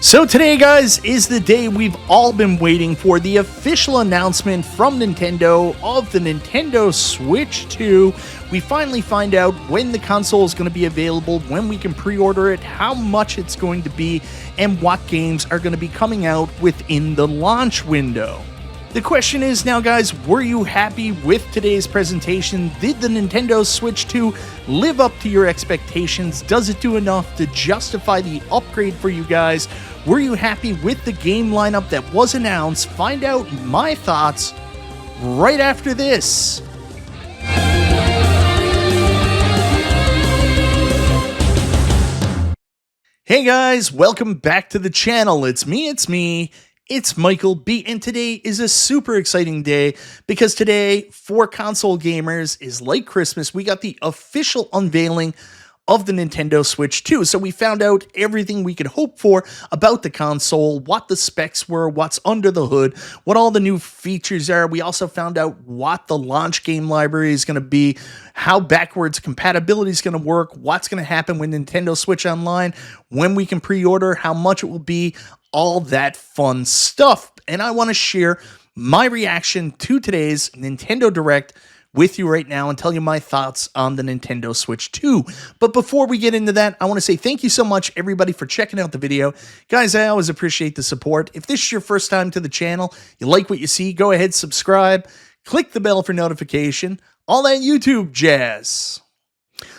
So today, guys, is the day we've all been waiting for, the official announcement from Nintendo of the Nintendo Switch 2. We finally find out when the console is going to be available, when we can pre-order it, how much it's going to be, and what games are going to be coming out within the launch window. The question is now, guys, were you happy with today's presentation? Did the Nintendo Switch 2 live up to your expectations? Does it do enough to justify the upgrade for you guys? Were you happy with the game lineup that was announced? Find out my thoughts right after this. Hey guys, welcome back to the channel. It's me. It's Michael B, and today is a super exciting day because today, for console gamers, is like Christmas. We got the official unveiling of the Nintendo Switch 2. So we found out everything we could hope for about the console, what the specs were, what's under the hood, what all the new features are. We also found out what the launch game library is going to be, how backwards compatibility is going to work, what's going to happen with Nintendo Switch Online, when we can pre-order, how much it will be, all that fun stuff. And I want to share my reaction to today's Nintendo Direct with you right now and tell you my thoughts on the Nintendo Switch 2. But before we get into that, I want to say thank you so much, everybody, for checking out the video. Guys, I always appreciate the support. If this is your first time to the channel, you like what you see, go ahead, subscribe, click the bell for notification, all that YouTube jazz.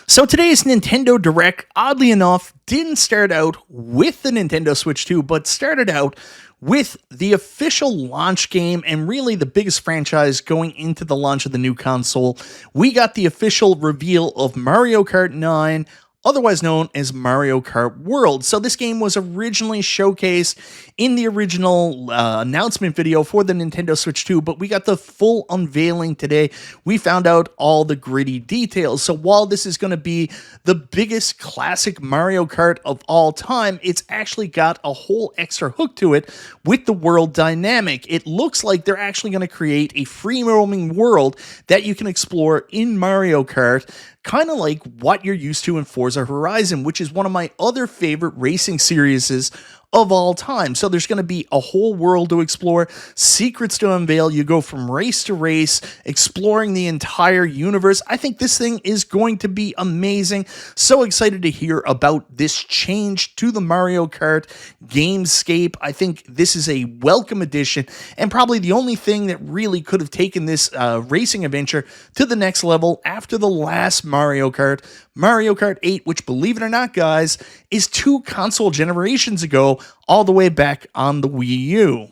So today's Nintendo Direct, oddly enough, didn't start out with the Nintendo Switch 2, but started out with the official launch game and really the biggest franchise going into the launch of the new console. We got the official reveal of Mario Kart 9, otherwise known as Mario Kart World. So this game was originally showcased in the original announcement video for the Nintendo Switch 2, but we got the full unveiling today. We found out all the gritty details. So while this is going to be the biggest classic Mario Kart of all time, it's actually got a whole extra hook to it with the world dynamic. It looks like they're actually going to create a free roaming world that you can explore in Mario Kart, kind of like what you're used to in Forza Horizon, which is one of my other favorite racing series of all time. So there's going to be a whole world to explore, secrets to unveil. You go from race to race, exploring the entire universe. I think this thing is going to be amazing. So excited to hear about this change to the Mario Kart gamescape. I think this is a welcome addition and probably the only thing that really could have taken this racing adventure to the next level after the last Mario Kart 8, which, believe it or not, guys, is 2 console generations ago, all the way back on the Wii U.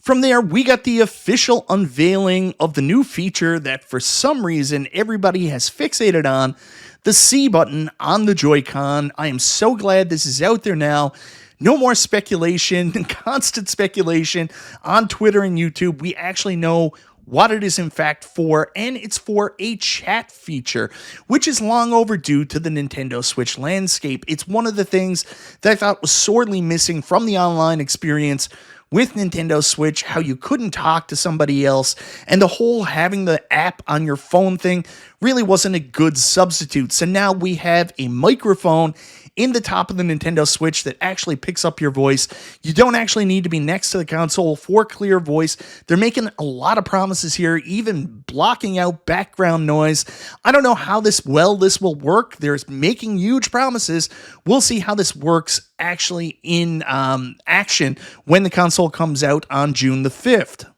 From there, we got the official unveiling of the new feature that for some reason everybody has fixated on, the C button on the Joy-Con. I am so glad this is out there now. No more speculation, constant speculation on Twitter and YouTube. We actually know what it is in fact for, and it's for a chat feature, which is long overdue to the Nintendo Switch landscape. It's one of the things that I thought was sorely missing from the online experience with Nintendo Switch, how you couldn't talk to somebody else, and the whole having the app on your phone thing really wasn't a good substitute. So now we have a microphone in the top of the Nintendo Switch that actually picks up your voice. You don't actually need to be next to the console for clear voice. They're making a lot of promises here, even blocking out background noise. I don't know how this will work. They're making huge promises. We'll see how this works actually in action when the console comes out on June the 5th.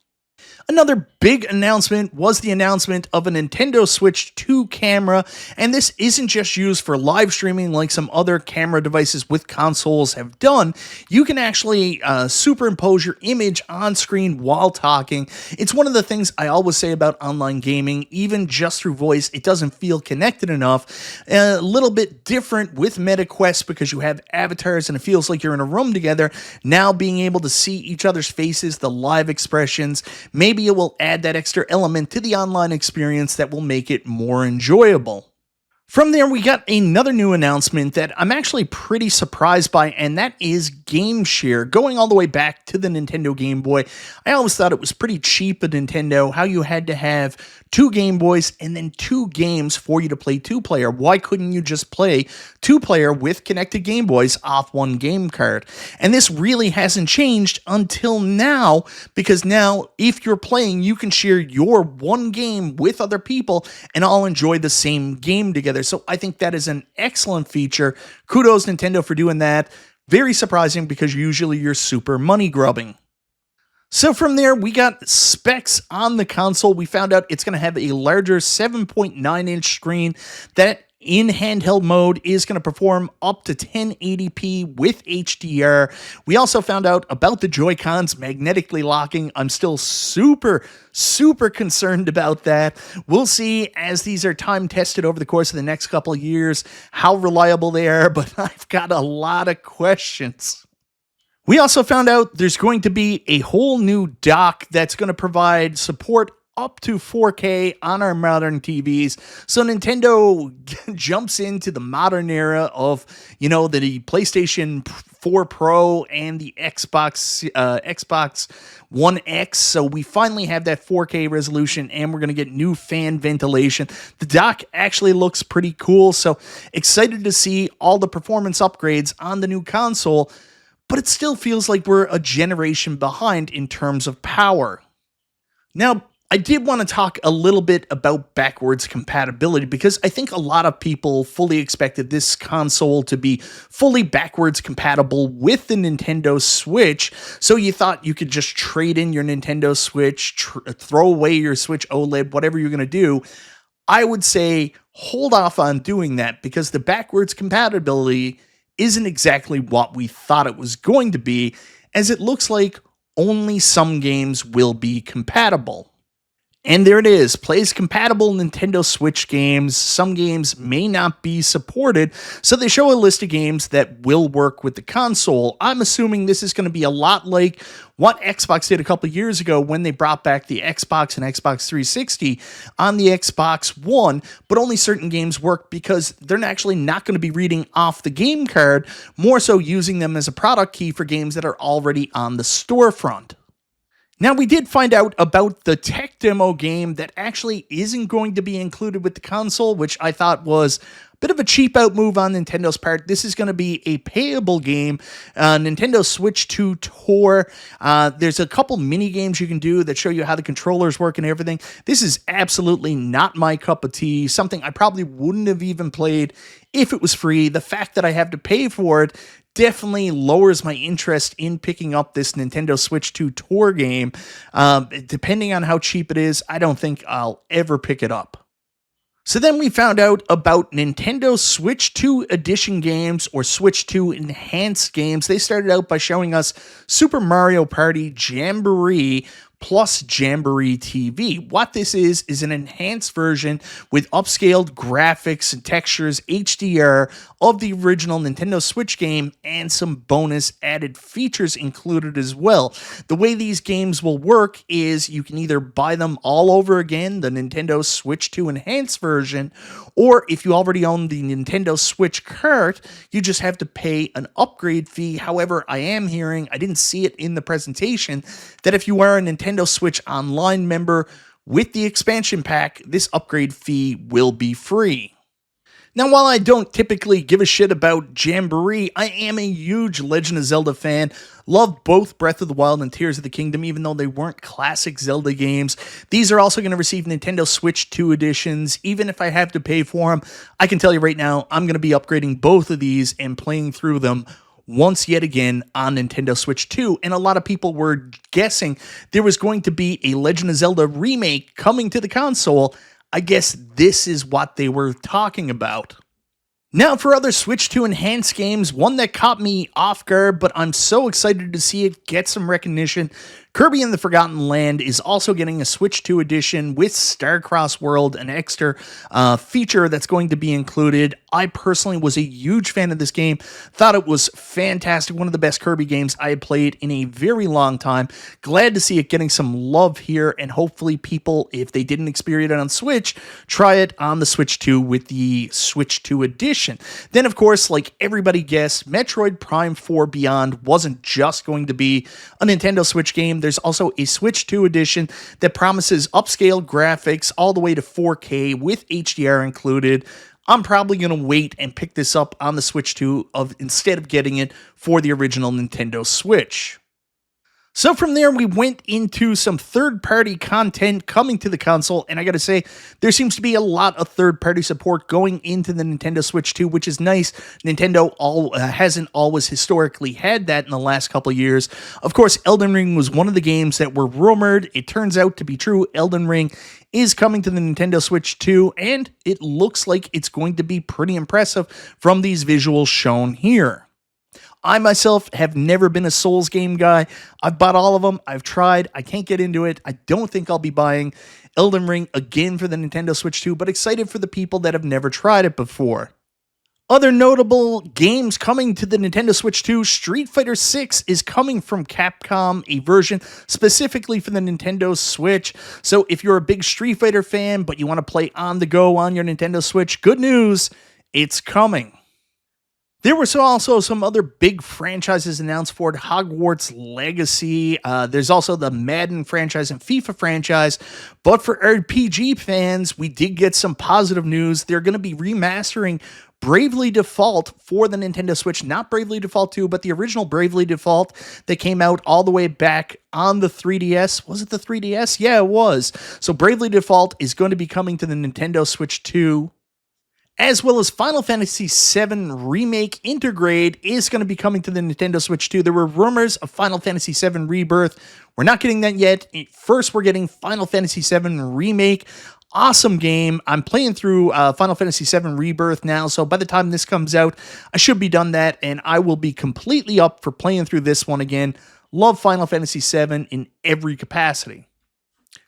Another big announcement was the announcement of a Nintendo Switch 2 camera, and this isn't just used for live streaming like some other camera devices with consoles have done. You can actually superimpose your image on screen while talking. It's one of the things I always say about online gaming, even just through voice, it doesn't feel connected enough. A little bit different with MetaQuest because you have avatars and it feels like you're in a room together. Now being able to see each other's faces, the live expressions, maybe it will add that extra element to the online experience that will make it more enjoyable. From there, we got another new announcement that I'm actually pretty surprised by, and that is Game Share. Going all the way back to the Nintendo Game Boy, I always thought it was pretty cheap at Nintendo, how you had to have two Game Boys and then two games for you to play two-player. Why couldn't you just play two-player with connected Game Boys off one game card? And this really hasn't changed until now, because now, if you're playing, you can share your one game with other people and all enjoy the same game together. So I think that is an excellent feature. Kudos Nintendo for doing that. Very surprising because usually you're super money grubbing. So from there, we got specs on the console. We found out it's going to have a larger 7.9-inch screen that in handheld mode is going to perform up to 1080p with HDR. We also found out about the Joy-Cons magnetically locking. I'm still super concerned about that. We'll see as these are time tested over the course of the next couple of years how reliable they are, but I've got a lot of questions. We also found out there's going to be a whole new dock that's going to provide support up to 4K on our modern TVs. So Nintendo jumps into the modern era of, the PlayStation 4 Pro and the Xbox One X. So we finally have that 4K resolution and we're going to get new fan ventilation. The dock actually looks pretty cool. So excited to see all the performance upgrades on the new console, but it still feels like we're a generation behind in terms of power. Now, I did want to talk a little bit about backwards compatibility because I think a lot of people fully expected this console to be fully backwards compatible with the Nintendo Switch. So you thought you could just trade in your Nintendo Switch, throw away your Switch OLED, whatever you're going to do. I would say hold off on doing that because the backwards compatibility isn't exactly what we thought it was going to be, as it looks like only some games will be compatible. And there it is, plays compatible Nintendo Switch games. Some games may not be supported, so they show a list of games that will work with the console. I'm assuming this is going to be a lot like what Xbox did a couple years ago when they brought back the Xbox and Xbox 360 on the Xbox One, but only certain games work because they're actually not going to be reading off the game card, more so using them as a product key for games that are already on the storefront. Now, we did find out about the tech demo game that actually isn't going to be included with the console, which I thought was a bit of a cheap out move on Nintendo's part. This is going to be a payable game, Nintendo Switch 2 Tour. There's a couple mini games you can do that show you how the controllers work and everything. This is absolutely not my cup of tea, something I probably wouldn't have even played if it was free. The fact that I have to pay for it definitely lowers my interest in picking up this Nintendo Switch 2 Tour game. Depending on how cheap it is, I don't think I'll ever pick it up. So then we found out about Nintendo Switch 2 Edition games or Switch 2 Enhanced games. They started out by showing us Super Mario Party Jamboree plus Jamboree TV. What this is an enhanced version with upscaled graphics and textures, HDR of the original Nintendo Switch game, and some bonus added features included as well. The way these games will work is you can either buy them all over again, the Nintendo Switch 2 Enhanced version, or if you already own the Nintendo Switch cart, you just have to pay an upgrade fee. However, I am hearing, I didn't see it in the presentation, that if you are a Nintendo Switch Online member with the expansion pack, this upgrade fee will be free. Now, while I don't typically give a shit about Jamboree, I am a huge Legend of Zelda fan. Love both Breath of the Wild and Tears of the Kingdom, even though they weren't classic Zelda games. These are also going to receive Nintendo Switch 2 editions. Even if I have to pay for them, I can tell you right now, I'm going to be upgrading both of these and playing through them once yet again on Nintendo Switch 2, and a lot of people were guessing there was going to be a Legend of Zelda remake coming to the console. I guess this is what they were talking about. Now for other Switch 2 Enhanced games, one that caught me off guard, but I'm so excited to see it get some recognition. Kirby and the Forgotten Land is also getting a Switch 2 edition with Kart World, an extra feature that's going to be included. I personally was a huge fan of this game, thought it was fantastic, one of the best Kirby games I had played in a very long time. Glad to see it getting some love here, and hopefully people, if they didn't experience it on Switch, try it on the Switch 2 with the Switch 2 edition. Then, of course, like everybody guessed, Metroid Prime 4 Beyond wasn't just going to be a Nintendo Switch game. There's also a Switch 2 edition that promises upscale graphics all the way to 4K with HDR included. I'm probably going to wait and pick this up on the Switch 2 instead of getting it for the original Nintendo Switch. So from there, we went into some third-party content coming to the console, and I gotta say, there seems to be a lot of third-party support going into the Nintendo Switch 2, which is nice. Nintendo hasn't always historically had that in the last couple of years. Of course, Elden Ring was one of the games that were rumored. It turns out to be true. Elden Ring is coming to the Nintendo Switch 2, and it looks like it's going to be pretty impressive from these visuals shown here. I myself have never been a Souls game guy. I've bought all of them. I've tried. I can't get into it. I don't think I'll be buying Elden Ring again for the Nintendo Switch 2, but excited for the people that have never tried it before. Other notable games coming to the Nintendo Switch 2, Street Fighter 6 is coming from Capcom, a version specifically for the Nintendo Switch. So if you're a big Street Fighter fan, but you want to play on the go on your Nintendo Switch, good news, it's coming. There were also some other big franchises announced for it. Hogwarts Legacy. There's also the Madden franchise and FIFA franchise. But for RPG fans, we did get some positive news. They're going to be remastering Bravely Default for the Nintendo Switch. Not Bravely Default 2, but the original Bravely Default that came out all the way back on the 3DS. Was it the 3DS? Yeah, it was. So Bravely Default is going to be coming to the Nintendo Switch 2. As well as Final Fantasy VII Remake Intergrade is going to be coming to the Nintendo Switch 2. There were rumors of Final Fantasy VII Rebirth. We're not getting that yet. First, we're getting Final Fantasy VII Remake. Awesome game. I'm playing through Final Fantasy VII Rebirth now, so by the time this comes out, I should be done that, and I will be completely up for playing through this one again. Love Final Fantasy VII in every capacity.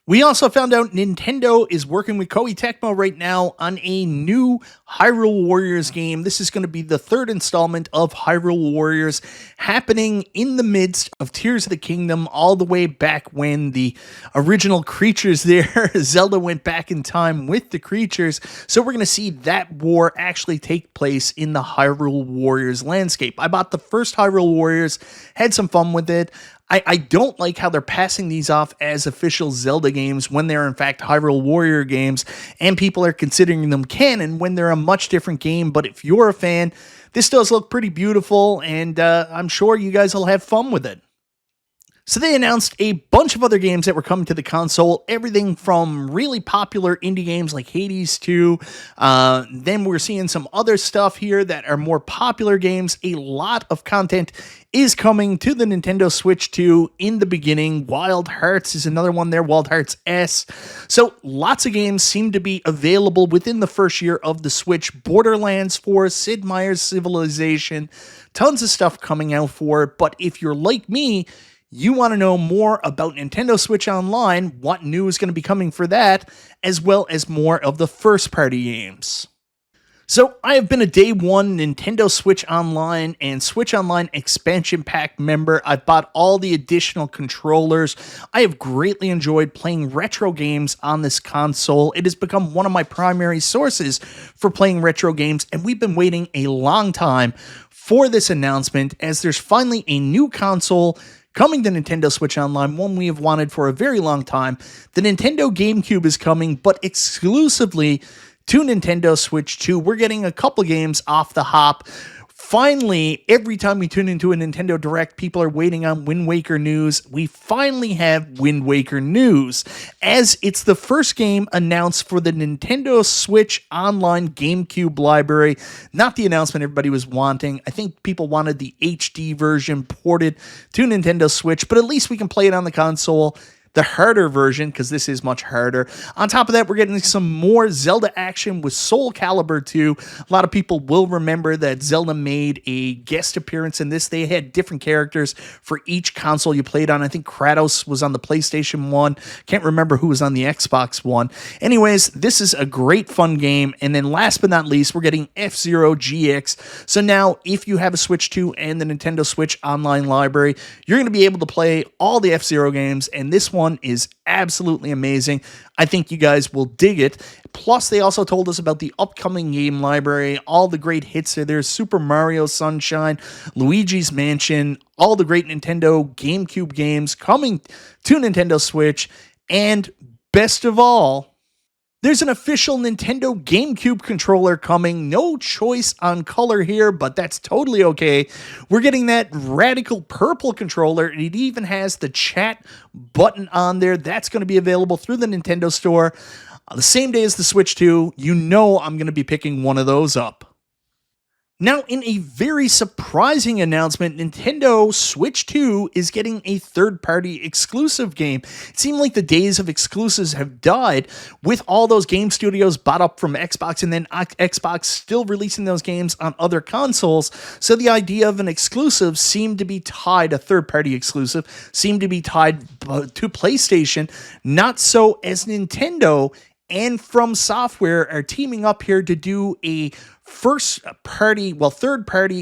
We also found out Nintendo is working with Koei Tecmo right now on a new Hyrule Warriors game. This is going to be the third installment of Hyrule Warriors, happening in the midst of Tears of the Kingdom, all the way back when the original creatures there, Zelda went back in time with the creatures. So we're going to see that war actually take place in the Hyrule Warriors landscape. I bought the first Hyrule Warriors, had some fun with it. I don't like how they're passing these off as official Zelda games when they're in fact Hyrule Warrior games, and people are considering them canon when they're a much different game. But if you're a fan, this does look pretty beautiful, and I'm sure you guys will have fun with it. So they announced a bunch of other games that were coming to the console, everything from really popular indie games like Hades 2. Then we're seeing some other stuff here that are more popular games. A lot of content is coming to the Nintendo Switch 2 in the beginning. Wild Hearts is another one there, Wild Hearts S. So lots of games seem to be available within the first year of the Switch. Borderlands 4, Sid Meier's Civilization, tons of stuff coming out for it. But if you're like me, you want to know more about Nintendo Switch Online, what new is going to be coming for that, as well as more of the first-party games. So I have been a day one Nintendo Switch Online and Switch Online expansion pack member. I've bought all the additional controllers. I have greatly enjoyed playing retro games on this console. It has become one of my primary sources for playing retro games, and we've been waiting a long time for this announcement, as there's finally a new console coming to Nintendo Switch Online, one we have wanted for a very long time. The Nintendo GameCube is coming, but exclusively to Nintendo Switch 2. We're getting a couple games off the hop. Finally, every time we tune into a Nintendo Direct, people are waiting on Wind Waker news. We finally have Wind Waker news, as it's the first game announced for the Nintendo Switch Online GameCube library. Not the announcement everybody was wanting. I think people wanted the HD version ported to Nintendo Switch, but at least we can play it on the console. the harder version, because this is much harder. On top of that, we're getting some more Zelda action with Soul Calibur 2. A lot of people will remember that Zelda made a guest appearance in this. They had different characters for each console you played on. I think Kratos was on the PlayStation 1. Can't remember who was on the Xbox One. Anyways, this is a great fun game. And then last but not least, we're getting F-Zero GX. So now, if you have a Switch 2 and the Nintendo Switch online library, you're going to be able to play all the F-Zero games, and this one is absolutely amazing. I think you guys will dig it. Plus, they also told us about the upcoming game library. All the great hits are there. Super Mario Sunshine, Luigi's Mansion, all the great Nintendo GameCube games coming to Nintendo Switch, and best of all, there's an official Nintendo GameCube controller coming. No choice on color here, but that's totally okay. We're getting that radical purple controller. It even has the chat button on there. That's going to be available through the Nintendo Store the same day as the Switch 2. You know I'm going to be picking one of those up. Now, in a very surprising announcement, Nintendo Switch 2 is getting a third-party exclusive game. It seemed like the days of exclusives have died with all those game studios bought up from Xbox, and then Xbox still releasing those games on other consoles. So the idea of an exclusive seemed to be tied, a third-party exclusive, seemed to be tied to PlayStation, not so as Nintendo and From Software are teaming up here to do a third-party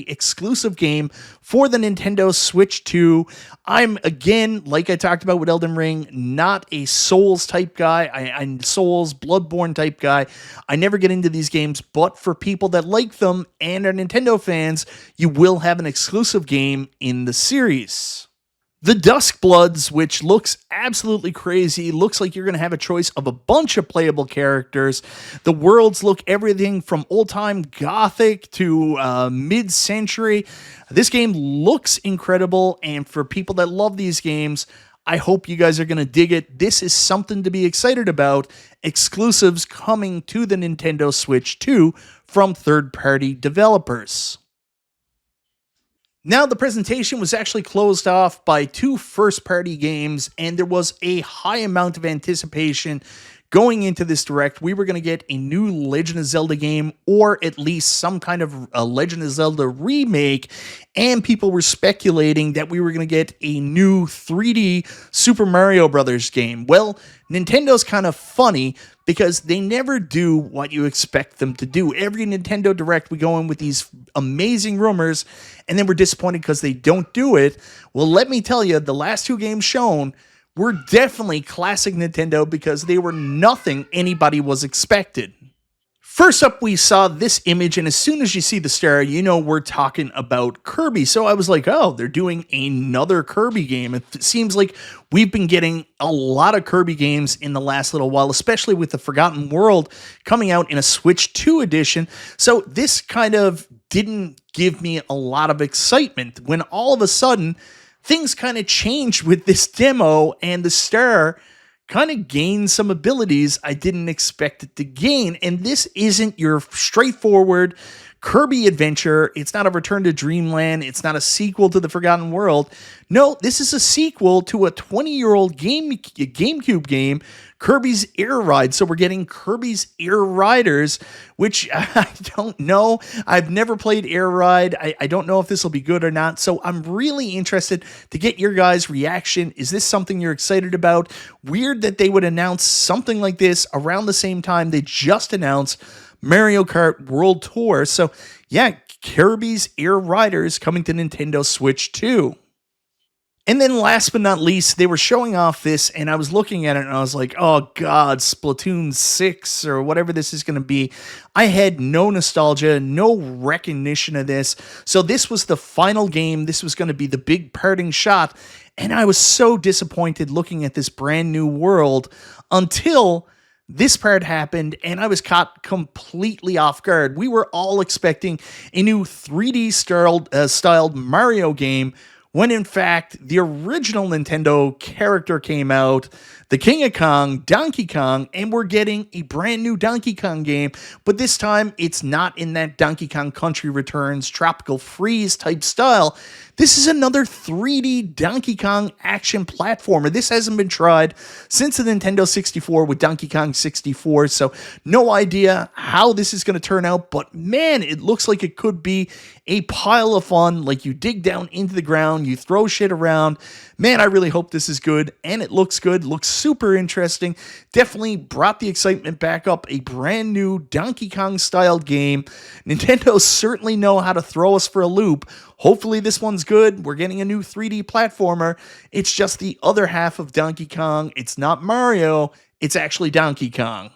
exclusive game for the Nintendo Switch 2. I'm, again, like I talked about with Elden Ring, not a Souls type guy. I'm Souls, Bloodborne type guy. I never get into these games, but for people that like them and are Nintendo fans, you will have an exclusive game in the series. The Duskbloods, which looks absolutely crazy, looks like you're going to have a choice of a bunch of playable characters. The worlds look everything from old-time Gothic to mid-century. This game looks incredible, and for people that love these games, I hope you guys are going to dig it. This is something to be excited about. Exclusives coming to the Nintendo Switch 2 from third-party developers. Now, the presentation was actually closed off by two first-party games, and there was a high amount of anticipation going into this direct. We were going to get a new Legend of Zelda game, or at least some kind of a Legend of Zelda remake, and people were speculating that we were going to get a new 3D Super Mario Brothers game. Well, Nintendo's kind of funny because they never do what you expect them to do. Every Nintendo Direct, we go in with these amazing rumors, and then we're disappointed because they don't do it. Well, let me tell you, the last two games shown were definitely classic Nintendo because they were nothing anybody was expected. First up, we saw this image, and as soon as you see the star, you know we're talking about Kirby. So I was like, oh, they're doing another Kirby game. It seems like we've been getting a lot of Kirby games in the last little while, especially with the Forgotten World coming out in a Switch 2 edition. So this kind of didn't give me a lot of excitement when all of a sudden things kind of changed with this demo, and the star kind of gained some abilities I didn't expect it to gain. And this isn't your straightforward Kirby adventure. It's not a Return to Dreamland. It's not a sequel to the Forgotten World. No, this is a sequel to a 20-year-old GameCube game, Kirby's Air Ride. So we're getting Kirby's Air Riders, which I don't know. I've never played Air Ride. I don't know if this will be good or not. So I'm really interested to get your guys' reaction. Is this something you're excited about? Weird that they would announce something like this around the same time they just announced Mario Kart World Tour. So yeah, Kirby's Air Riders coming to Nintendo Switch 2. And then last but not least, they were showing off this, and I was looking at it, and I was like, oh god, Splatoon 6, or whatever this is going to be. I had no nostalgia, no recognition of this. So this was the final game. This was going to be the big parting shot, and I was so disappointed looking at this brand new world until this part happened, and I was caught completely off guard. We were all expecting a new 3D styled Mario game, when in fact, the original Nintendo character came out, the King of Kong, Donkey Kong, and we're getting a brand new Donkey Kong game, but this time it's not in that Donkey Kong Country Returns Tropical Freeze type style. This is another 3D Donkey Kong action platformer. This hasn't been tried since the Nintendo 64 with Donkey Kong 64, so no idea how this is going to turn out, but man, it looks like it could be a pile of fun. Like, you dig down into the ground, you throw shit around. Man, I really hope this is good, and it looks good, looks super interesting. Definitely brought the excitement back up. A brand new Donkey Kong styled game. Nintendo certainly know how to throw us for a loop. Hopefully this one's good. We're getting a new 3D platformer. It's just the other half of Donkey Kong. It's not Mario, it's actually Donkey Kong.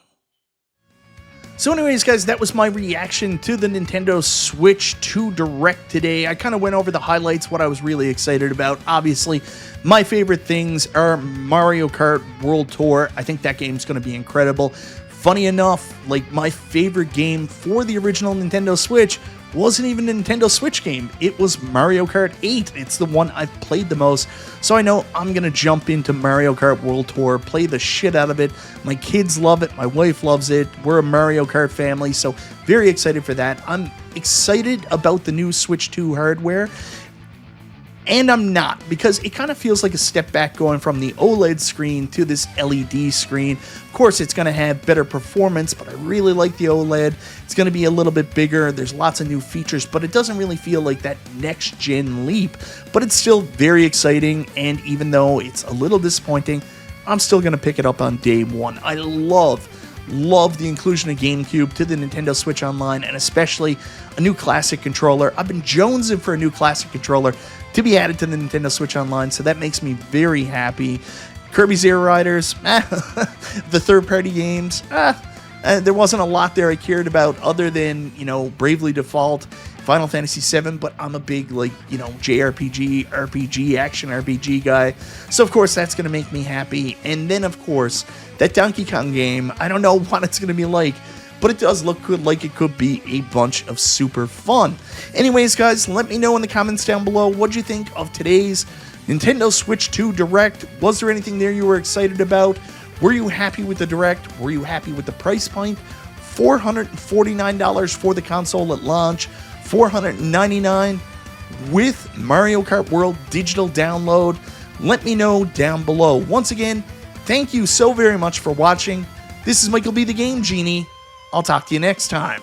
So anyways, guys, that was my reaction to the Nintendo Switch 2 Direct today. I kind of went over the highlights, what I was really excited about. Obviously, my favorite things are Mario Kart World Tour. I think that game's going to be incredible. Funny enough, like, my favorite game for the original Nintendo Switch wasn't even a Nintendo Switch game. It was Mario Kart 8. It's the one I've played the most. So I know I'm going to jump into Mario Kart World Tour, play the shit out of it. My kids love it. My wife loves it. We're a Mario Kart family, so very excited for that. I'm excited about the new Switch 2 hardware. And I'm not, because it kind of feels like a step back going from the OLED screen to this LED screen. Of course, it's going to have better performance, but I really like the OLED. It's going to be a little bit bigger. There's lots of new features, but it doesn't really feel like that next-gen leap. But it's still very exciting, and even though it's a little disappointing, I'm still going to pick it up on day one. I love the inclusion of GameCube to the Nintendo Switch Online, and especially a new classic controller. I've been jonesing for a new classic controller to be added to the Nintendo Switch Online, so that makes me very happy. Kirby's Air Riders, the third-party games, there wasn't a lot there I cared about other than, you know, Bravely Default, Final Fantasy VII, but I'm a big, like, you know, JRPG, RPG, action RPG guy, so of course that's going to make me happy. And then, of course, that Donkey Kong game, I don't know what it's going to be like, but it does look good, like it could be a bunch of super fun. Anyways, guys, let me know in the comments down below what you think of today's Nintendo Switch 2 Direct. Was there anything there you were excited about? Were you happy with the Direct? Were you happy with the price point? $449 for the console at launch, $499 with Mario Kart World digital download. Let me know down below. Once again, thank you so very much for watching. This is Michael B. the Game Genie. I'll talk to you next time.